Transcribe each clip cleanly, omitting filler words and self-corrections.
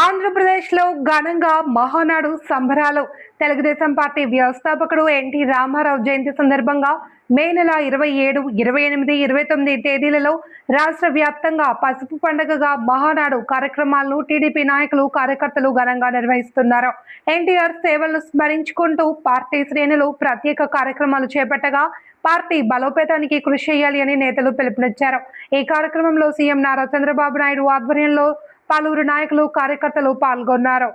ఆంధ్రప్రదేశ్లో ఘనంగా మహానాడు సంబరాలు. తెలుగుదేశం పార్టీ వ్యవస్థాపకుడు ఎన్టీ రామారావు జయంతి సందర్భంగా మే నెల 27, 28, 29 తేదీలలో రాష్ట్ర వ్యాప్తంగా పసుపు పండుగగా మహానాడు కార్యక్రమాలను టీడీపీ నాయకులు, కార్యకర్తలు ఘనంగా నిర్వహిస్తున్నారు. ఎన్టీఆర్ సేవలను స్మరించుకుంటూ పార్టీ శ్రేణులు ప్రత్యేక కార్యక్రమాలు చేపట్టగా పార్టీ బలోపేతానికి కృషి చేయాలి అని నేతలు పిలుపునిచ్చారు. ఈ కార్యక్రమంలో సీఎం నారా చంద్రబాబు నాయుడు ఆధ్వర్యంలో పలువురు నాయకులు, కార్యకర్తలు పాల్గొన్నారు.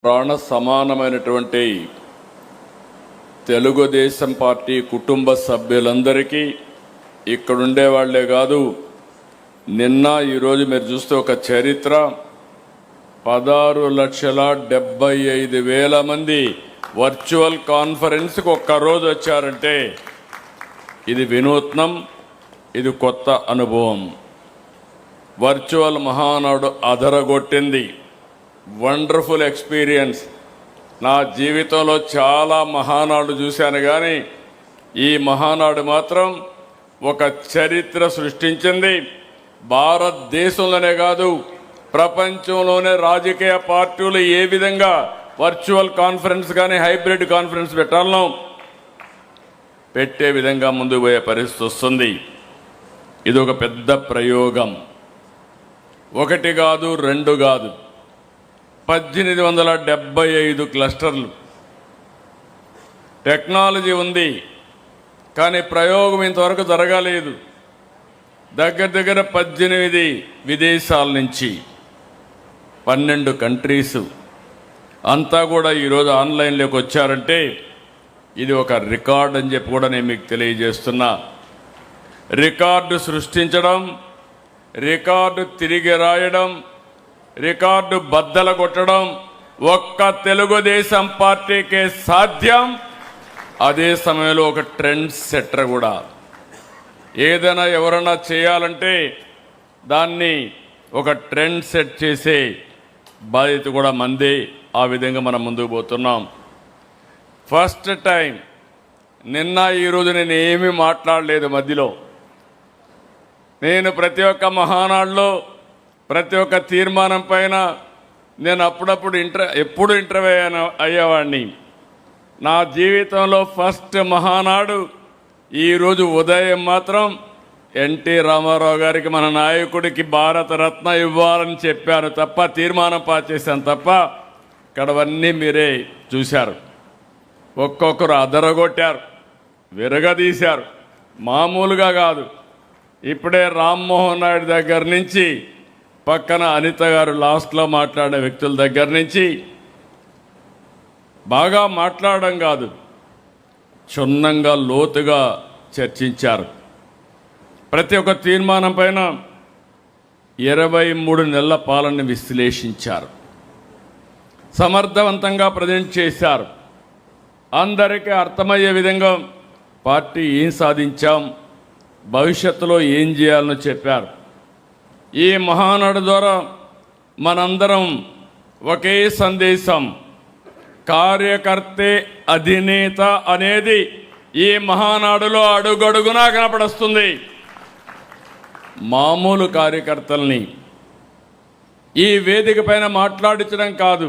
ప్రాణ సమానమైనటువంటి తెలుగుదేశం పార్టీ కుటుంబ సభ్యులందరికీ ఇక్కడుండే వాళ్లే కాదు, నిన్న ఈరోజు మీరు చూస్తే ఒక చరిత్ర. 16,75,000 మంది వర్చువల్ కాన్ఫరెన్స్కి ఒక్కరోజు వచ్చారంటే ఇది వినూత్నం, ఇది కొత్త అనుభవం. వర్చువల్ మహానాడు అదరగొట్టింది. Wonderful experience. నా జీవితంలో చాలా మహానాడు చూశాను, కానీ ఈ మహానాడు మాత్రం ఒక చరిత్ర సృష్టించింది. భారతదేశంలోనే కాదు, ప్రపంచంలోనే రాజకీయ పార్టీలు ఏ విధంగా వర్చువల్ కాన్ఫరెన్స్ కానీ హైబ్రిడ్ కాన్ఫరెన్స్ పెట్టాలనో పెట్టే విధంగా ముందుకు పోయే పరిస్థితి వస్తుంది. ఇది ఒక పెద్ద ప్రయోగం. ఒకటి కాదు, రెండు కాదు, 1875 క్లస్టర్లు. టెక్నాలజీ ఉంది, కానీ ప్రయోగం ఇంతవరకు జరగలేదు. దగ్గర 18 విదేశాల నుంచి 12 కంట్రీస్ అంతా కూడా ఈరోజు ఆన్లైన్లోకి వచ్చారంటే ఇది ఒక రికార్డ్ అని చెప్పి కూడా నేను మీకు తెలియజేస్తున్నా. రికార్డు సృష్టించడం, రికార్డు తిరిగి రాయడం, రికార్డు బద్దలు కొట్టడం ఒక్క తెలుగుదేశం పార్టీకే సాధ్యం. అదే సమయంలో ఒక ట్రెండ్ సెట్టర్ కూడా. ఏదైనా ఎవరైనా చేయాలంటే దాన్ని ఒక ట్రెండ్ సెట్ చేసే బాధ్యత కూడా మందే. ఆ విధంగా మనం ముందుకు పోతున్నాం. ఫస్ట్ టైం నిన్న ఈరోజు నేను ఏమీ మాట్లాడలేదు మధ్యలో. నేను ప్రతి ఒక్క మహానాడులో ప్రతి ఒక్క తీర్మానం పైన నేను అప్పుడప్పుడు ఎప్పుడు ఇంటర్వ్యూ అయ్యేవాడిని. నా జీవితంలో ఫస్ట్ మహానాడు ఈరోజు ఉదయం మాత్రం ఎన్టీ రామారావు గారికి, మన నాయకుడికి భారతరత్న ఇవ్వాలని చెప్పాను తప్ప, తీర్మానం పాస్ చేశాను తప్ప, ఇక్కడవన్నీ మీరే చూశారు. ఒక్కొక్కరు అదరగొట్టారు, విరగదీశారు. మామూలుగా కాదు. ఇప్పుడే రామ్మోహన్ నాయుడు దగ్గర నుంచి పక్కన అనిత గారు లాస్ట్లో మాట్లాడే వ్యక్తుల దగ్గర నుంచి బాగా మాట్లాడడం కాదు, క్షుణ్ణంగా లోతుగా చర్చించారు. ప్రతి ఒక్క తీర్మానం పైన 23 నెలల పాలన విశ్లేషించారు. సమర్థవంతంగా ప్రజెంట్ చేశారు. అందరికీ అర్థమయ్యే విధంగా పార్టీ ఏం సాధించాం, భవిష్యత్తులో ఏం చేయాలని చెప్పారు. ఈ మహానాడు ద్వారా మనందరం ఒకే సందేశం, కార్యకర్తే అధినేత అనేది ఈ మహానాడులో అడుగడుగునా కనపడుస్తుంది. మామూలు కార్యకర్తల్ని ఈ వేదిక పైన మాట్లాడించడం కాదు,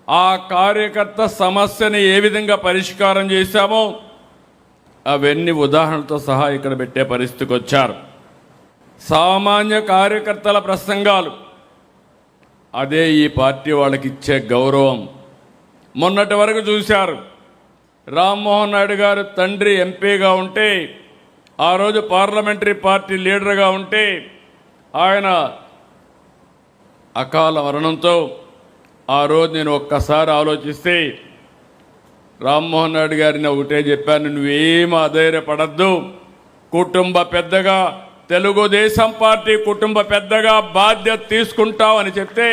ఆ కార్యకర్త సమస్యని ఏ విధంగా పరిష్కారం చేశామో అవన్నీ ఉదాహరణలతో సహా ఇక్కడ పెట్టే పరిస్థితికి వచ్చారు. సామాన్య కార్యకర్తల ప్రసంగాలు అదే ఈ పార్టీ వాళ్ళకి ఇచ్చే గౌరవం. మొన్నటి వరకు చూశారు, రామ్మోహన్ నాయుడు గారు తండ్రి ఎంపీగా ఉంటే, ఆ రోజు పార్లమెంటరీ పార్టీ లీడర్గా ఉంటే, ఆయన అకాల మరణంతో ఆ రోజు నేను ఒక్కసారి ఆలోచిస్తే రామ్మోహన్ నాయుడు గారిని ఒకటే చెప్పాను, నువ్వేమీ అధైర్యపడద్దు, కుటుంబ పెద్దగా తెలుగుదేశం పార్టీ కుటుంబ పెద్దగా బాధ్యత తీసుకుంటావు అని చెప్తే